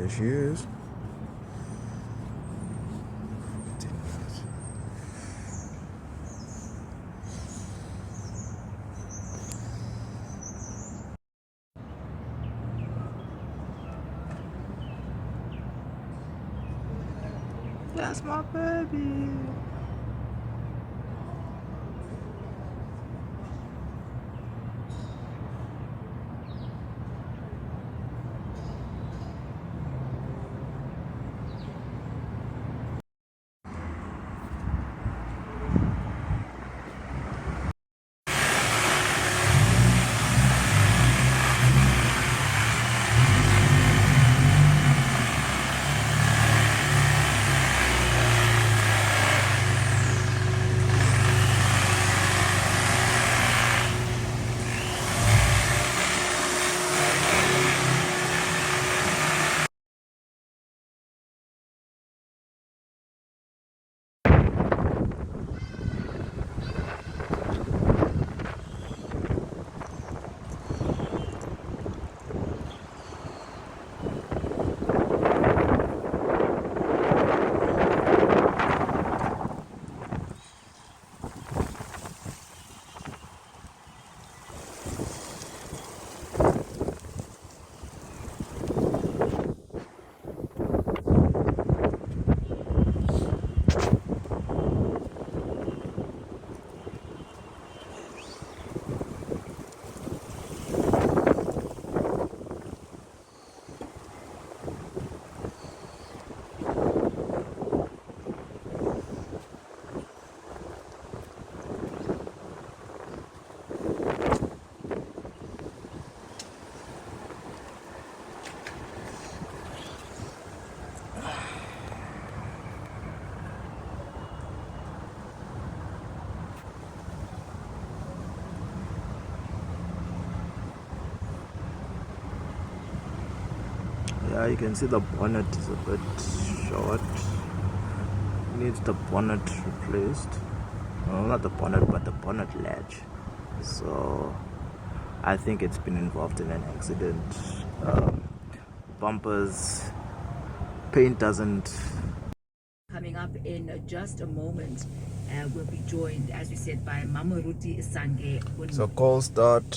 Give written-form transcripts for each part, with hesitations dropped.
There she is. That's my baby. Yeah, you can see the bonnet is a bit short. Needs the bonnet replaced. Well, not the bonnet, but the bonnet latch. So I think it's been involved in an accident. Bumpers, paint doesn't. Coming up in just a moment, we'll be joined, as we said, by Mamaruti Isange. So cold start.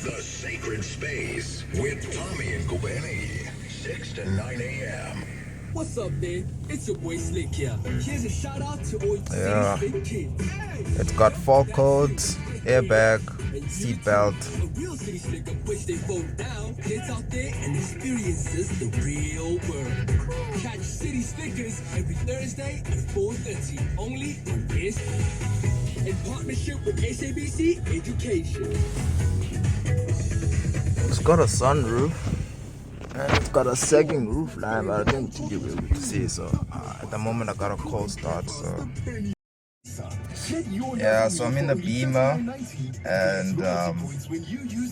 The Sacred Space with Tommy and Kubeni, 6 to 9 a.m. What's up, man? It's your boy Slick here. Here's a shout out to all Yeah. City Slick kids. It's got fog codes, airbag, seat belt. A real City Slicker puts their phone down, gets out there and experiences the real world. Catch City Slickers every Thursday at 4:30, only on this, in partnership with SABC Education. It's got a sunroof and it's got a sagging roof line, but I don't think you'll be able to see. So at the moment I got a cold start. So yeah, so I'm in the Beamer and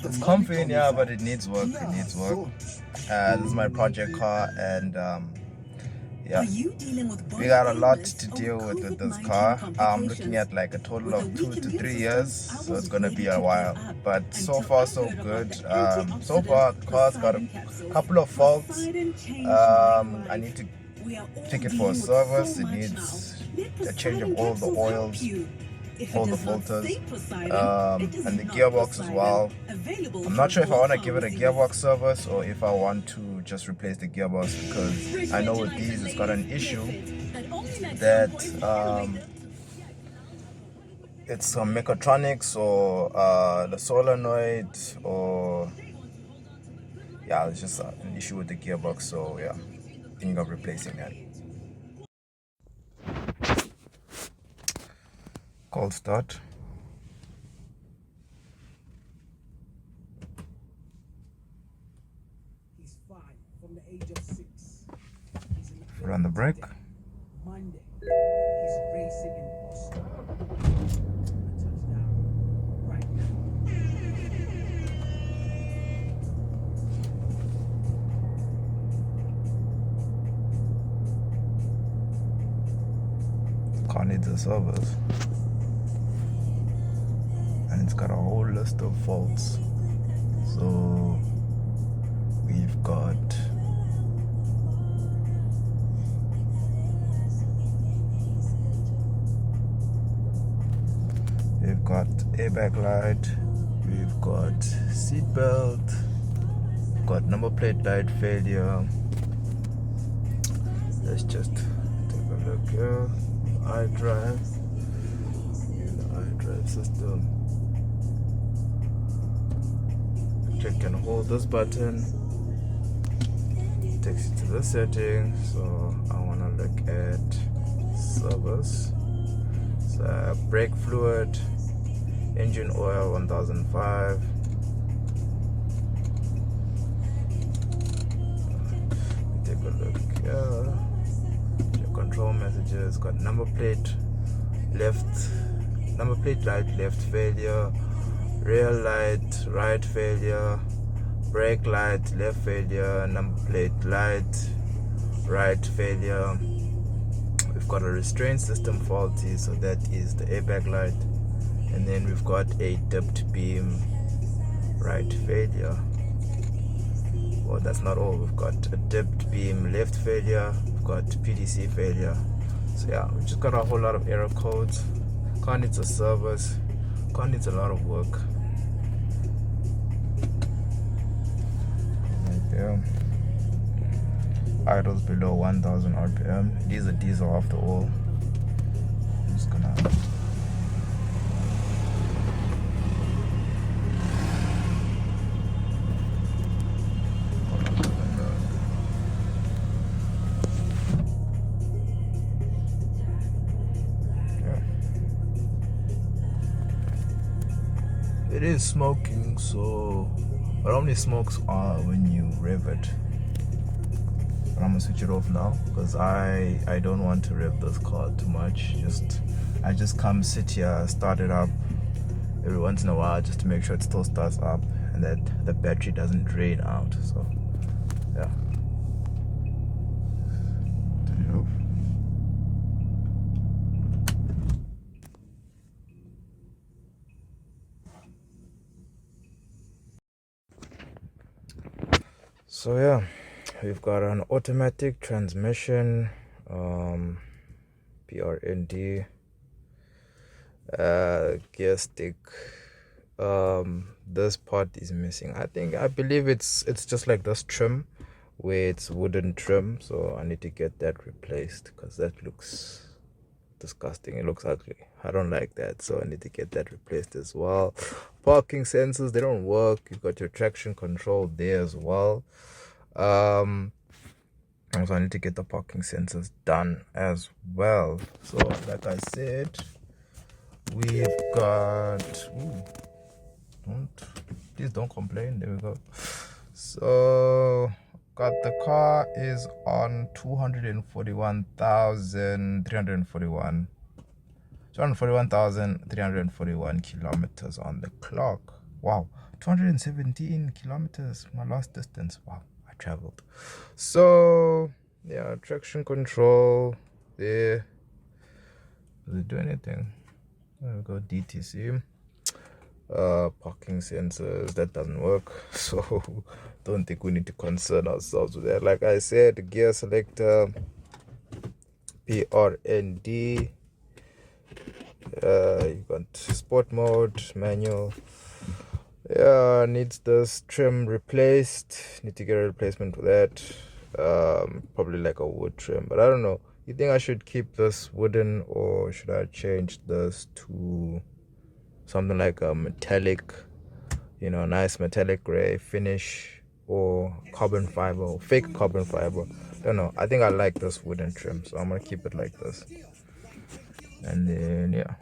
it's comfy, yeah, but it needs work. This is my project car, and yeah, we got a lot to deal with this car. I'm looking at like a total of 2 to 3 years, so it's gonna be a while. But so far so good. So far the car's got a couple of faults. I need to take it for a service. It needs a change of all the oils, all the filters, and the gearbox as well. I'm not sure if I want to give it a gearbox service or if I want to just replace the gearbox, because I know with these it's got an issue that it's some mechatronics or the solenoid, or yeah, it's just an issue with the gearbox. So yeah, thinking of replacing that. Cold start. He's 5 from the age of 6. Run the brake. Monday, he's racing in Boston. Touchdown right now. Car needs a service. And it's got a whole list of faults. So we've got got airbag light, we've got seat belt, got number plate light failure. Let's just take a look here. iDrive, the iDrive system. Click and hold this button, takes you to the settings. So I want to look at service. So brake fluid, engine oil 1005. Take a look here. Your control messages got number plate light left failure, rear light right failure, brake light left failure, number plate light right failure. We've got a restraint system faulty, so that is the airbag light. And then we've got a dipped beam right failure. Well, that's not all. We've got a dipped beam left failure, we've got PDC failure. So yeah, we just got a whole lot of error codes. Car needs a service, car needs a lot of work. Right there. Idles below 1000 RPM. It is a diesel after all. I'm just gonna it is smoking, so but how many smokes are when you rev it? But I'm gonna switch it off now because I don't want to rev this car too much. I just come sit here, start it up every once in a while just to make sure it still starts up and that the battery doesn't drain out. So yeah. Turn it off. So yeah, we've got an automatic transmission, PRND, gear stick. This part is missing. I believe it's just like this trim where it's wooden trim, so I need to get that replaced because that looks disgusting. It looks ugly. I don't like that, so I need to get that replaced as well. Parking sensors, they don't work. You've got your traction control there as well. So I need to get the parking sensors done as well. So like I said, we've got please don't complain. There we go. So got the car is on 241,341 kilometers on the clock. Wow, 217 kilometers, my last distance. Wow, I traveled. So yeah, traction control there. Does it do anything? There we go, DTC. Parking sensors, that doesn't work, so don't think we need to concern ourselves with that. Like I said, gear selector, PRND. You got sport mode, manual. Yeah, needs this trim replaced. Need to get a replacement for that. Probably like a wood trim, but I don't know. You think I should keep this wooden or should I change this to something like a metallic, nice metallic gray finish, or carbon fiber or fake carbon fiber? I don't know. I think I like this wooden trim, so I'm gonna keep it like this. And then yeah,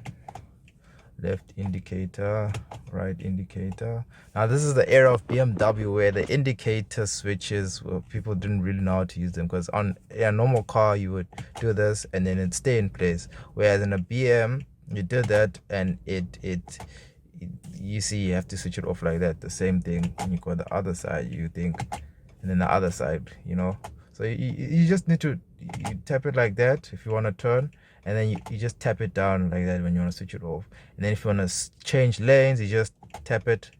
left indicator, right indicator. Now this is the era of BMW where the indicator switches, well, people didn't really know how to use them, because on a normal car you would do this and then it'd stay in place, whereas in a BM you did that and you see you have to switch it off like that. The same thing when you go the other side, you think, and then the other side, so you just need to tap it like that if you want to turn, and then you just tap it down like that when you want to switch it off. And then if you want to change lanes, you just tap it,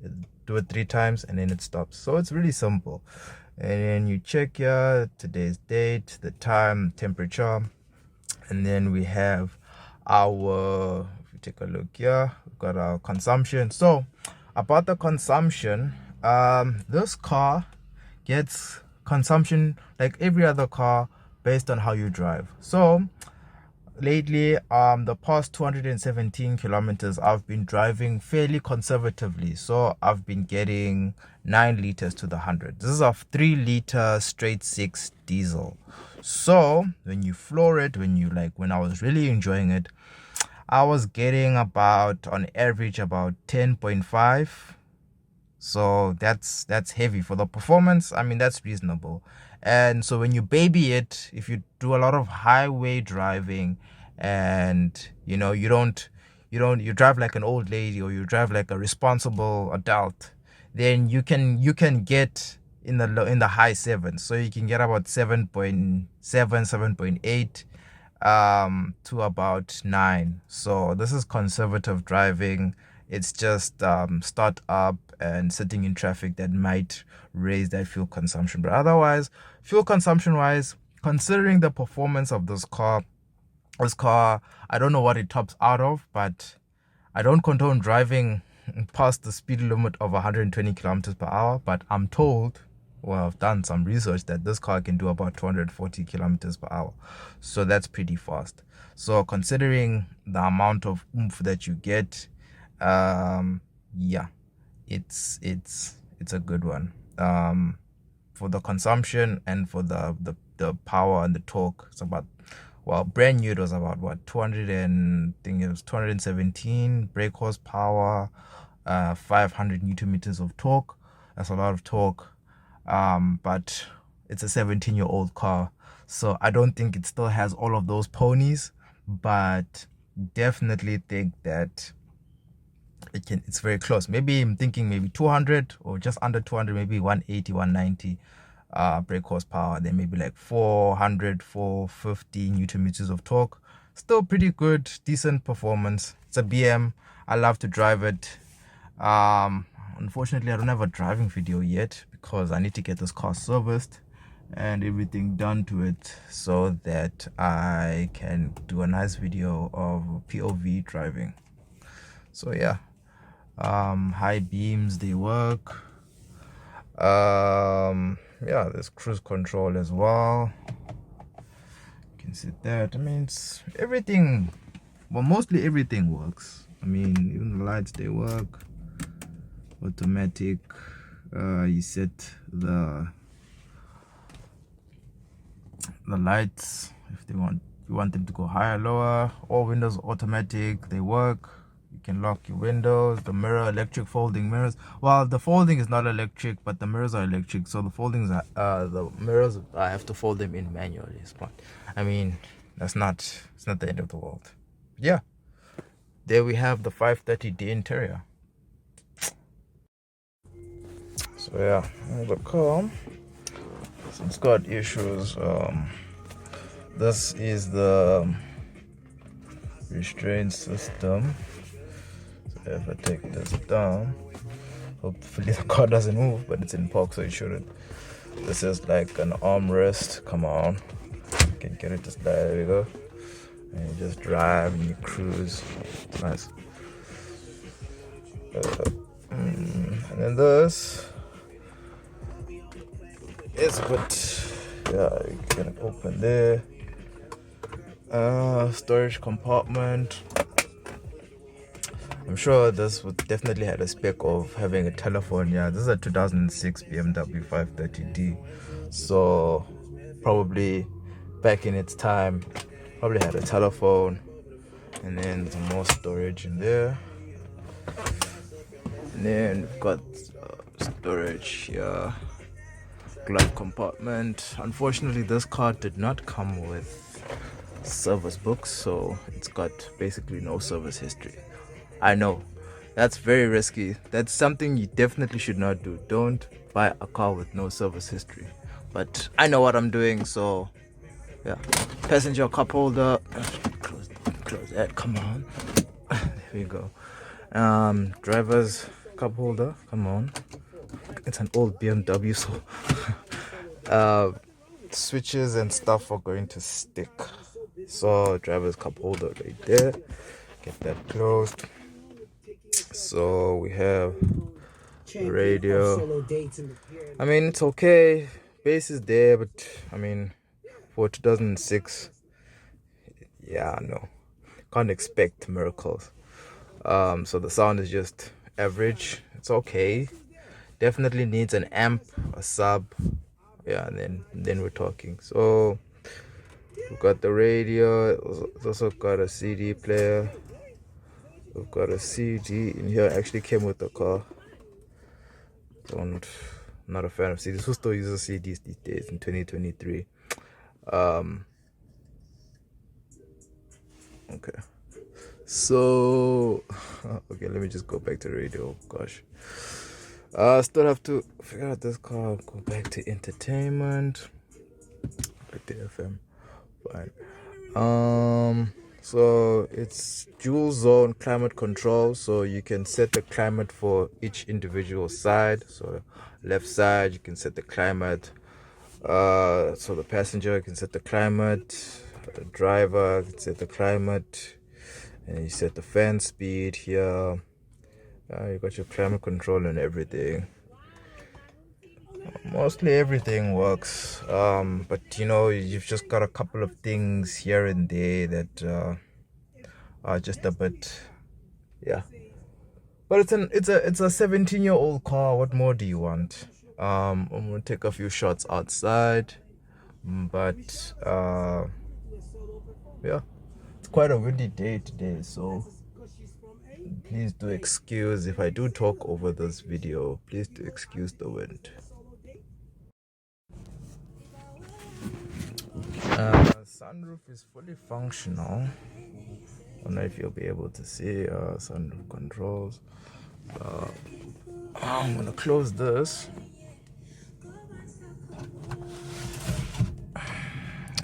do it 3 times, and then it stops. So it's really simple. And then you check here today's date, the time, temperature, and then we have our, if we take a look here. We've got our consumption. So about the consumption, this car gets consumption like every other car based on how you drive. So lately, the past 217 kilometers, I've been driving fairly conservatively. So I've been getting 9 liters to the 100. This is a 3 liter straight 6 diesel. So when you floor it, when I was really enjoying it, I was getting about, on average, about 10.5. So that's heavy for the performance. I mean, that's reasonable. And so when you baby it, if you do a lot of highway driving and you drive like an old lady, or you drive like a responsible adult, then you can get in the high sevens. So you can get about 7.7, 7.8 to about 9. So this is conservative driving. It's just start up and sitting in traffic that might raise that fuel consumption. But otherwise, fuel consumption wise, considering the performance of this car, I don't know what it tops out of, but I don't condone driving past the speed limit of 120 kilometers per hour. But I'm told, well, I've done some research, that this car can do about 240 kilometers per hour. So that's pretty fast. So considering the amount of oomph that you get, yeah, it's a good one. For the consumption and for the power and the torque, it's about, well, brand new, it was about what, 217 brake horsepower, 500 newton meters of torque. That's a lot of torque. But it's a 17-year-old car, so I don't think it still has all of those ponies, but definitely think that it's very close. Maybe I'm thinking maybe 200 or just under 200, maybe 180, 190 brake horsepower, then maybe like 400, 450 newton meters of torque. Still pretty good, decent performance. It's a BM. I love to drive it. Unfortunately, I don't have a driving video yet because I need to get this car serviced and everything done to it so that I can do a nice video of POV driving. So yeah, high beams, they work. Yeah, there's cruise control as well. You can see that. I mean, it's everything, well, mostly everything works. I mean, even the lights, they work. Automatic. You set the lights if you want them to go higher, lower. All windows automatic, they work. You can lock your windows. The mirror, electric folding mirrors. Well, the folding is not electric, but the mirrors are electric. So the the mirrors, I have to fold them in manually. I mean, it's not the end of the world. Yeah, there we have the 530D interior. So yeah, the car, so it's got issues. This is the restraint system. So if I take this down, hopefully the car doesn't move, but it's in park, so it shouldn't. This is like an armrest. Come on, you can get it just there. We go, and you just drive and you cruise. It's nice. And then this. It's good. Yeah, you can open there. Storage compartment. I'm sure this would definitely had a spec of having a telephone. Yeah, this is a 2006 BMW 530D. So probably back in its time, probably had a telephone. And then some more storage in there. And then we've got storage here. Glove compartment. Unfortunately, this car did not come with service books, so it's got basically no service history. I know that's very risky. That's something you definitely should not do. Don't buy a car with no service history. But I know what I'm doing, so yeah. Passenger cup holder. Close that. Come on. There we go. Driver's cup holder. Come on. It's an old BMW, so switches and stuff are going to stick. So driver's cup holder right there. Get that closed. So we have radio. I mean, it's okay. Bass is there, but I mean, for 2006, yeah, no, can't expect miracles. So the sound is just average. It's okay. Definitely needs an amp, a sub. Yeah, and then we're talking. So we've got the radio. It's also got a CD player. We've got a CD in here. Actually came with the car. Not a fan of CDs. Who still uses CDs these days in 2023? Okay. So okay, let me just go back to the radio. Gosh. Still have to figure out this car. Go back to entertainment. Back to FM. Fine. So it's dual zone climate control, so you can set the climate for each individual side. So left side you can set the climate, so the passenger can set the climate, the driver can set the climate, and you set the fan speed here. You got your climate control and everything. Mostly everything works, but you know, you've just got a couple of things here and there that are just a bit, yeah. But it's a 17-year-old car. What more do you want? I'm gonna take a few shots outside, but yeah, it's quite a windy day today, so please do excuse if I do talk over this video. Please do excuse the wind. Sunroof is fully functional. I don't know if you'll be able to see sunroof controls. I'm gonna close this,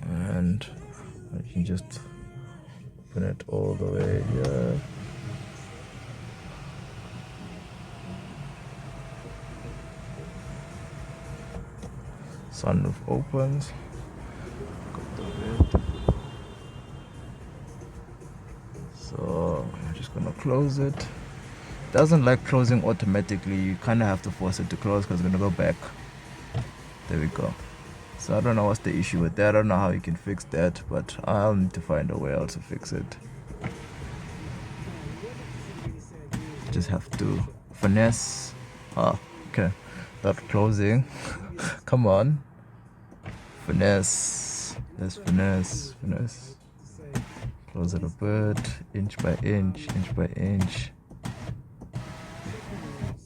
and I can just open it all the way here. Sunroof opens. So I'm just gonna close it. Doesn't like closing automatically. You kind of have to force it to close because it's gonna go back. There we go. So I don't know what's the issue with that. I don't know how you can fix that, but I'll need to find a way else to fix it. Just have to finesse. Okay. That closing. Come on. Finesse. Let's finesse. Close it a bit, inch by inch by inch.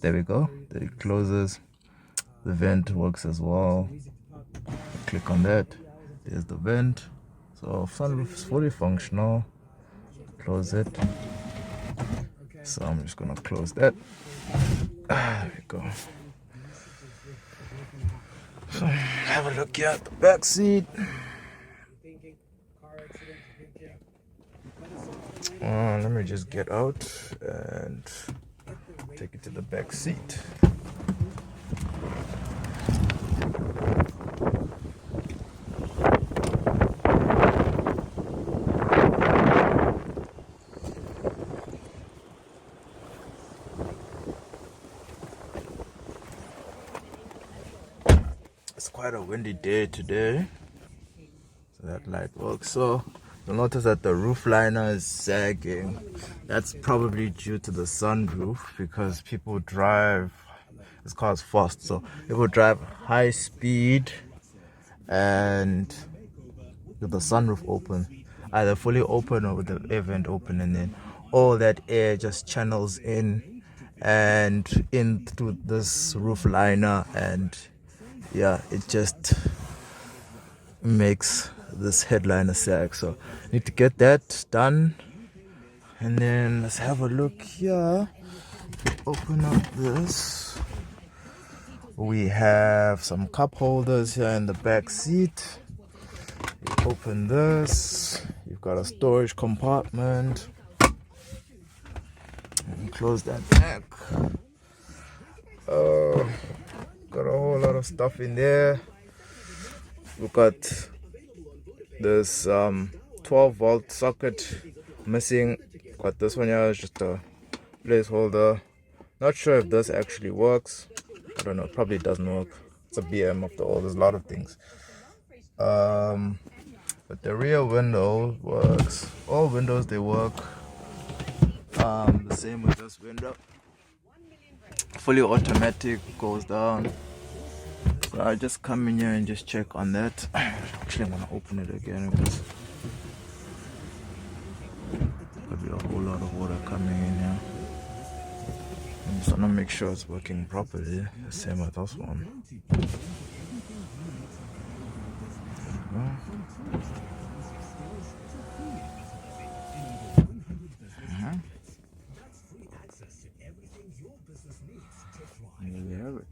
There we go. There it closes. The vent works as well. Click on that. There's the vent. So sunroof is fully functional. Close it. So I'm just gonna close that. There we go. So have a look here at the back seat. Let me just get out and take it to the back seat. It's quite a windy day today, so that light works. So you'll notice that the roof liner is sagging. That's probably due to the sunroof, because people drive, this car is fast, so people drive high speed and with the sunroof open, either fully open or with the air vent open, and then all that air just channels in and in through this roof liner, and yeah, it just makes this headliner sag. So need to get that done, and then let's have a look here. Open up this. We have some cup holders here in the back seat. You open this, you've got a storage compartment, and close that back. Got a whole lot of stuff in there. We've got this 12-volt socket missing. But this one here is just a placeholder. Not sure if this actually works. I don't know, it probably doesn't work. It's a BM after all, there's a lot of things. But the rear window works. All windows, they work. The same with this window. Fully automatic, goes down. So I just come in here and just check on that. Actually, I'm gonna open it again because there'll be a whole lot of water coming in here. I'm just gonna make sure it's working properly. The same with this one. There we have it.